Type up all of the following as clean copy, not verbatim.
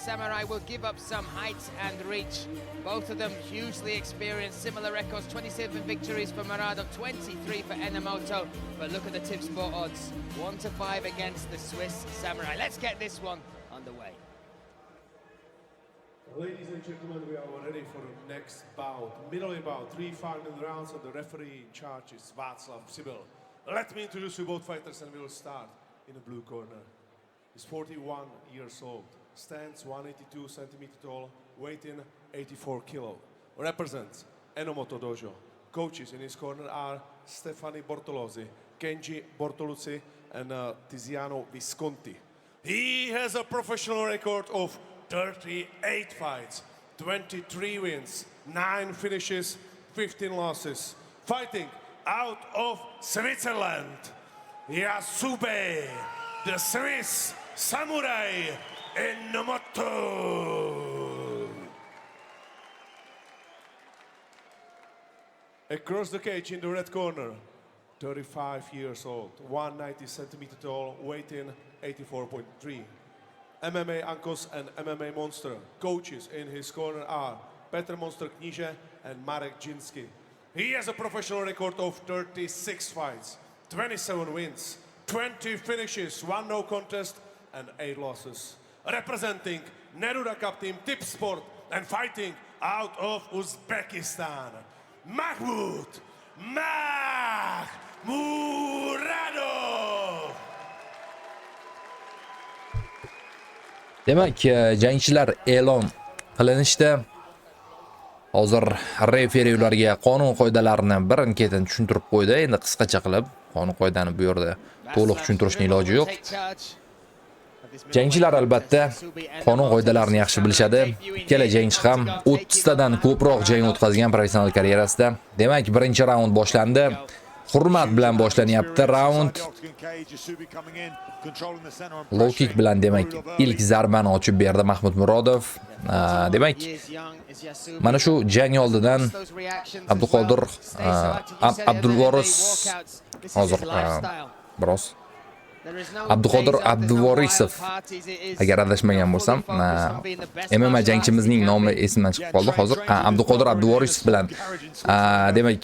Samurai will give up some height and reach. Both of them hugely experienced, similar records, 27 victories for Muradov, 23 for Enomoto. But look at the tip sport odds, 1-5 against the Swiss Samurai. Let's get this one underway. Ladies and gentlemen, we are ready for the next bout. Middle bout, 3 final rounds, and the referee in charge is Václav Přibyl. Let me introduce you both fighters, and we will start in the blue corner. He's 41 years old, stands 182 centimeters tall, weight in 84 kilo. Represents Enomoto Dojo. Coaches in his corner are Stefani Bortolozzi, Kenji Bortoluzzi, and Tiziano Visconti. He has a professional record of 38 fights, 23 wins, 9 finishes, 15 losses. Fighting out of Switzerland, Yasube, the Swiss Samurai Enomoto. Across the cage in the red corner, 35 years old, 190 centimeters tall, weight in 84.3. MMA Uncles and MMA Monster. Coaches in his corner are Petr Monster Kníže and Marek Jinsky. He has a professional record of 36 fights, 27 wins, 20 finishes, 1 no contest and 8 losses. Representing Neruda Cup team Tip Sport and fighting out of Uzbekistan, Mahmoud Muradov. Demak, jangchilar e'lon qilinishdi. Hozir referi ularga qonun qoidalarini birin-ketin tushuntirib qo'ydi. Endi qisqacha qilib qonun qoidani bu yerda to'liq tushuntirishning iloji yo'q. Jangchilar albatta qonun qoidalarini yaxshi bilishadi. Ikkala jangchi ham 30 tadan ko'proq jang o'tkazgan professional karyerasida. Demak, birinchi raund boshlandi. Hurmat bilan boshlanyapti raund. Low kick bilan demak ilk zarbani ochib berdi Mahmud Murodov. Demak, mana shu jang oldidan Abduqodir Abdulvoris hozir biroz Abduqodir Abduvorisov, agar adashmagan bo'lsam, MMA jangchimizning nomi esimdan chiqib qoldi hozir. Abduqodir Abduvorisov bilan demak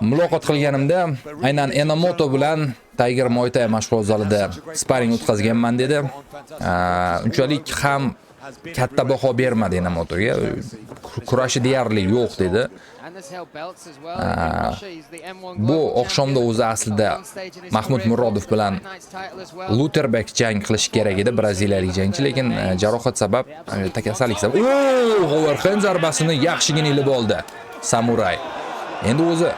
muloqot qilganimda aynan Enomoto bilan Tiger Muay Thai mashg'ulot zalida sparring o'tkazganman dedi. Unchalik ham katta baho bermadi Enomotoga. Kurashi deyarli yo'q dedi. Bu oqshomda o'zi aslida Mahmud Murodov bilan Luterbeck jang qilish kerak edi, braziliyalik jangchi, lekin jarohat sabab, kasallik sabab overhand zarbasini yaxshigina ilib oldi Samurai. Endi o'zi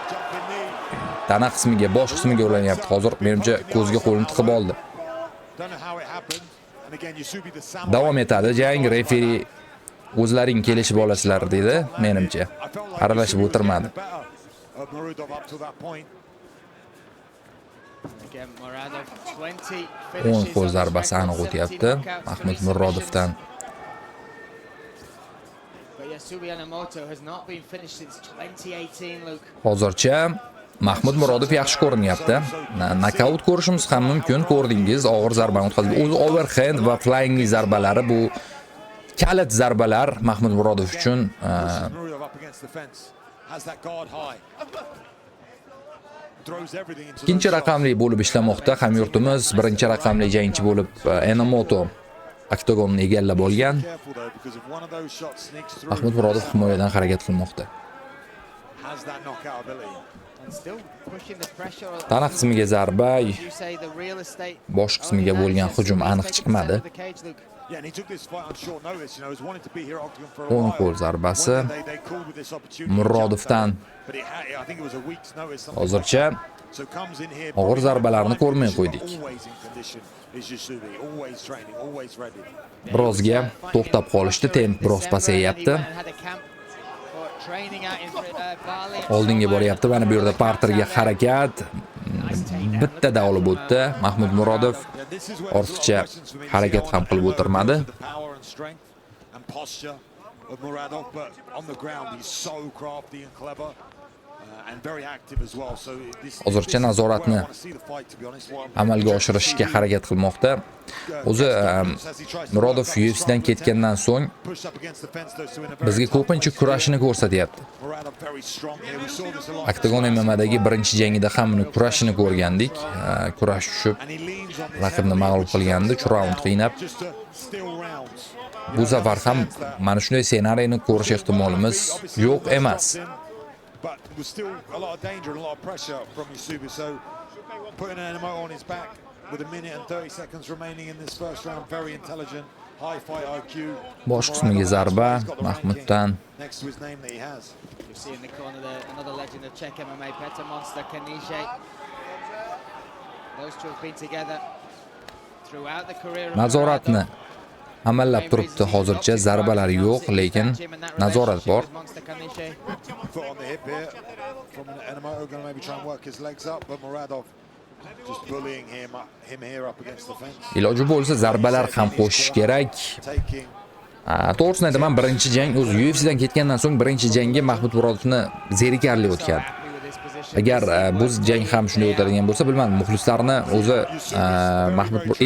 tana qismiga, bosh qismiga uranyapti. Hozir menimcha ko'zga qo'lini tiqib oldi. Davom etadi jang. Referi o'zlaring kelishib olasizlar dedi, menimcha. Aralashib o'tirmadi. O'ng qo'l zarbasi aniq o'tyapti Mahmud Murodovdan. Hozircha Mahmud Murodov yaxshi ko'rinyapti. Nokaut ko'rishimiz ham mumkin. Ko'rdingiz, og'ir zarbani o'tkazdi. O'zi overhand va flying zarbalari bu kalit zarbalar Mahmud Murodov uchun. Ikkinchi raqamli bo'lib ishlamoqda hamyurtimiz. Birinchi raqamli jangchi bo'lib Enomoto oktagonni egallab olgan. Mahmud Murodov himoyadan harakat qilmoqda. Tana qismiga zarba, bosh qismiga bo'lgan hujum aniq chiqmadi. O'ng qo'l zarbasi Murodovdan. Hozircha og'ir zarbalarni ko'rmay qo'ydik. Birozga to'xtab qolishdi, temp biroz pasayyapti. Oldinga boryapti. Mana bu yerda parterga harakat. Bittada olib o'tdi Mahmud Murodov. Ortiqcha harakat ham qilib o'tirmadi. Hozircha nazoratni amalga oshirishga harakat qilmoqda. O'zi Murodov UFC'dan ketgandan so'ng bizga ko'pincha kurashini ko'rsatyapti. Octagon MMA'dagi birinchi jangida ham uni kurashini ko'rgandik. Kurash tushib, raqibni mag'lub qilgandi, 3 raund qiynab. Bu safar ham mana shunday ssenariyni ko'rish ehtimolimiz yo'q emas. But there was still a lot of danger and a lot of pressure from Yusubi, so putting an MMO on his back with a minute and 30 seconds remaining in this first round, very intelligent, high fight IQ. Bosh qismiga zarba Mahmuddan. Next to his name that he has. You see in the corner there, another legend of Czech MMA, Petr Monster Kanije. Those two have been together throughout the career of Nazoratni amallab turibdi. Hozircha zarbalar yo'q, lekin nazorat bor. Foot on the hip here from Enomoto, going to maybe try and work his legs up, but Muradov just bullying him here up against the fence. Iloji bo'lsa zarbalar ham qo'shish kerak. Taking To'g'risini aytaman, birinchi jang o'zi UFC'dan ketgandan so'ng birinchi jangga Mahmud Murodovni zerikarli o'tgan. Agar bu jang ham shunday o'tadigan bo'lsa, bilmadim, muxlislarni o'zi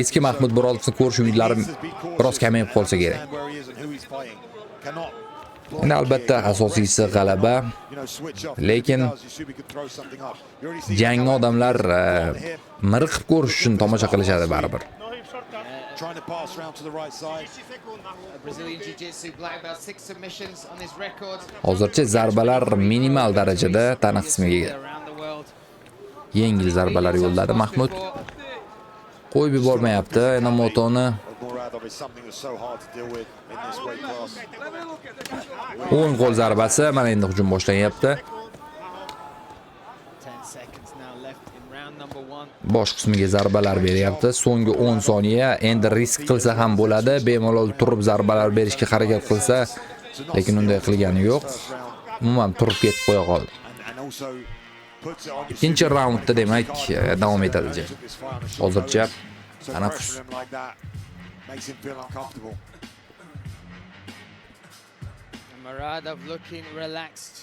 eski Mahmud Murodovni ko'rish umidlari biroz kamayib qolsa kerak. Endi albatta asosiysi g'alaba, lekin jangni odamlar miriqib ko'rish uchun tomosha qilishadi baribir. trying to pass round to the right side. Brazilian Jiu-Jitsu black belt, 6 submissions on his record. Hozircha zarbalar minimal darajada tana qismiga Around the world. yengil zarbalar yo'lladi Mahmud. Qo'yib yubormayapti Enomotoni. Muradov is something that's so hard to deal with in this weight class. O'ng qo'l zarbasi, mana endi hujum boshlanyapti. 10 seconds now left in round number 1. Bosh qismiga zarbalar beryapti. So'nggi 10 soniya. Endi risk qilsa ham bo'ladi. Bemalol turib zarbalar berishga harakat qilsa, lekin unday qilgani yo'q. Umuman turib ketib qo'ya qoldi. Ikkinchi raundda demak davom etadi. Hozircha tanaffus. Makes him feel uncomfortable. Muradov looking relaxed.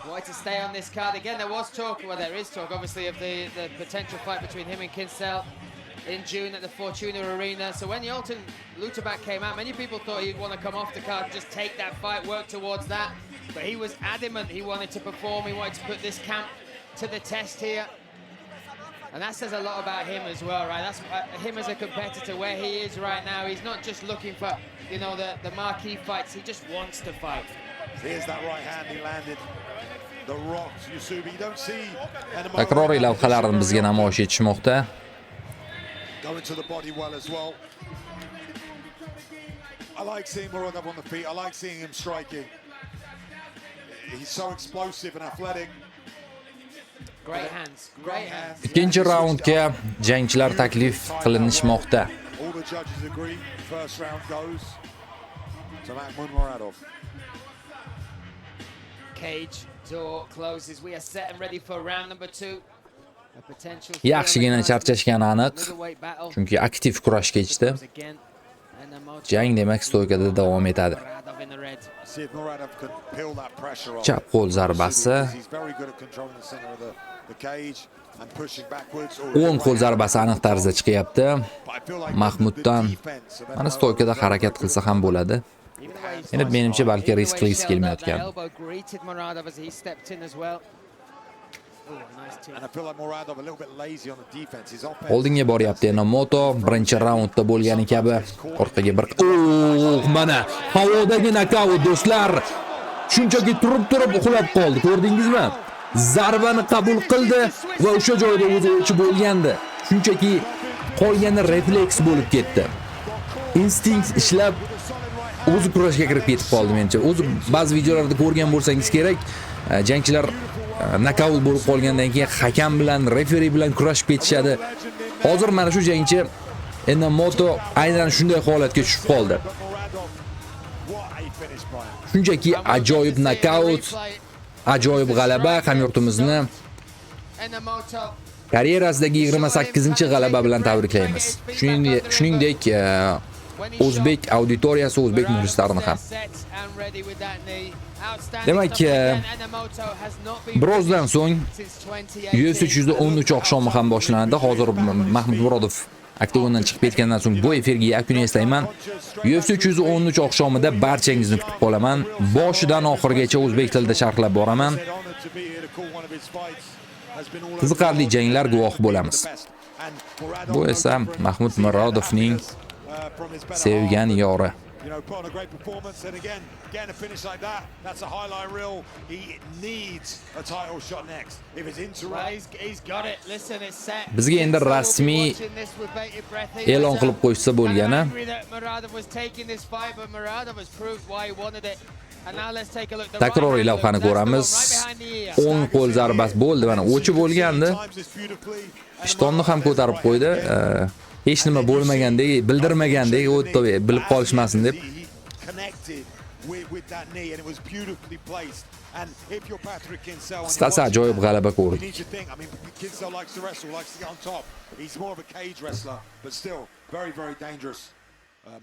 Wanted to stay on this card again. There was talk, well, there is talk, obviously, of the potential fight between him and Kinsel in June at the Fortuna Arena. So when Yolton Lutabak came out, many people thought he'd want to come off the card, just take that fight, work towards that. But he was adamant he wanted to perform. He wanted to put this camp to the test here. And that says a lot about him as well, right? That's him as a competitor, where he is right now. He's not just looking for, you know, the marquee fights. He just wants to fight. Here's that right hand he landed. The rocks, Yusubi. You don't see Takroriy lavhalarni bizga namoyish etishmoqda. going to the body well as well. I like seeing Muradov on the feet. I like seeing him striking. He's so explosive and athletic. Great hands, great hands. Ikkinchi raundga jangchilar taklif qilinishmoqda. All the judges agree. First round goes to Mahmud Muradov. Cage door closes. We are set and ready for round number 2. A potential Yaxshigina charchashgani aniq, middleweight battle. chunki aktiv kurash kechdi. Again, and Emoto Jang demak stoykada davom etadi. Muradov in the red. See if Muradov can peel that pressure off. Chap qo'l zarbasi, He's very good at controlling the center of the cage and pushing backwards. o'ng qo'l zarbasi aniq tarzda chiqyapti. But I feel like Mahmuddan the defense of mana Enomoto stoykada harakat qilsa ham bo'ladi. Even the way he's Endi menimcha balki Even the risk way he qilgisi shelled out kelmayotgan. that elbow greeted Muradov as he stepped in as well. Oh, nice too. and I feel like Muradov a little bit lazy on the defense. His offense. Oldinga boryapti Enomoto, birinchi raundda bo'lgani kabi orqaga bir mana havodagi nokaut do'stlar. Shunchaki turib uxlab qoldi. Ko'rdingizmi? Zarbani qabul qildi va o'sha joyda o'zi bo'lgandi. Shunchaki qolgani refleks bo'lib ketdi. Instinkt ishlab o'zi kurashga kirib ketib qoldi menimcha. O'zi ba'zi videolarda ko'rgan bo'lsangiz kerak, jangchilar nokaut bo'lib qolgandan keyin hakam bilan, referi bilan kurashib ketishadi. Hozir mana shu jangchi Enomoto aynan shunday holatga tushib qoldi. Muradov, what a finish by him. Shunchaki ajoyib nokaut, ajoyib g'alaba hamyurtimizni Enomoto karyerasidagi 28-g'alaba bilan tabriklaymiz. Shuningdek, o'zbek auditoriyasi, o'zbek muxlislarini ham. Demak, birozdan so'ng UFC 313 oqshomi ham boshlanadi. Hozir Mahmud Murodov oktagondan chiqib ketgandan so'ng bu efirga yakun yasayman. UFC 313 oqshomida barchangizni kutib qolaman. Boshidan oxirigacha o'zbek tilida sharhlab boraman. Qiziqarli janglar guvohi bo'lamiz. Bu esa Mahmud Murodovning sevgan yori. You know, put on a great performance, and again, getting a finish like that, that's a highlight reel. He needs a title shot next. If it's interrupt, he's got it. Listen, it's set. Bizga endi rasmiy e'lon qilib qo'ysa bo'lgani. Takroriy lavhani ko'ramiz. O'ng qo'l zarbasi bo'ldi, mana o'chi bo'lgandi. Ishtonni ham ko'tarib qo'ydi. Hech nima bo'lmagandek, bildirmagandek, o'tdi, bilib qolishmasin deb. Qisqasi ajoyib g'alaba ko'rdi.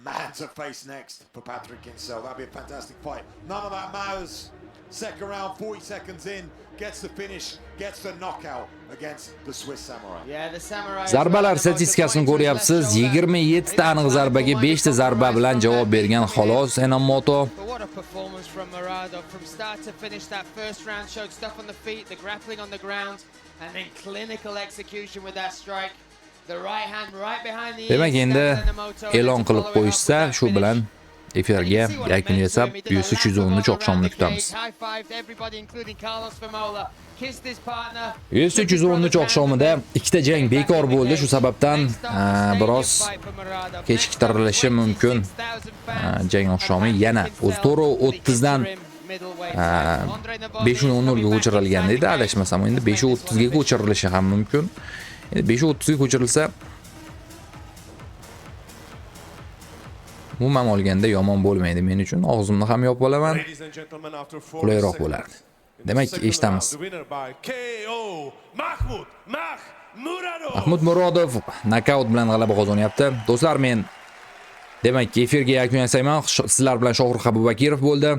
Man to face next for Patrick Kinsella. That'd be a fantastic fight. None of that matters. Second round, 40 seconds in, gets the finish, gets the knockout against the Swiss Samurai. Yeah, the Samurai. Zarbalar statistikasini ko'ryapsiz. 27 ta aniq zarbaga 5 ta zarba bilan javob bergan xolos Enomoto. What a performance from Muradov. From start to finish, that first round showed stuff on the feet, the grappling on the ground, and then clinical execution with that strike. The right hand right behind the Demak, endi e'lon qilib qo'yishsa, shu bilan efirga yakun yasab, UFC 313 oqshomini kutamiz. UFC 313 oqshomida ikkita jang bekor bo'ldi, shu sababdan biroz kechiktirilishi mumkin. Jang oqshomi yana o'z 4:30 dan 5:00 ga ko'chirilgan edi, adashmasam. Endi 5:30 ga ko'chirilishi ham mumkin. Endi 5:30 ga ko'chirilsa umuman olganda yomon bo'lmaydi men uchun. Og'zimni ham yopib olaman. Qulayroq bo'lardi. Demak, eshitamiz. Mahmud Murodov nokaut bilan g'alaba qozonyapti. Do'stlar, men demak, efirga yakun yasayman. Sizlar bilan Shohrux Abubakirov bo'ldi.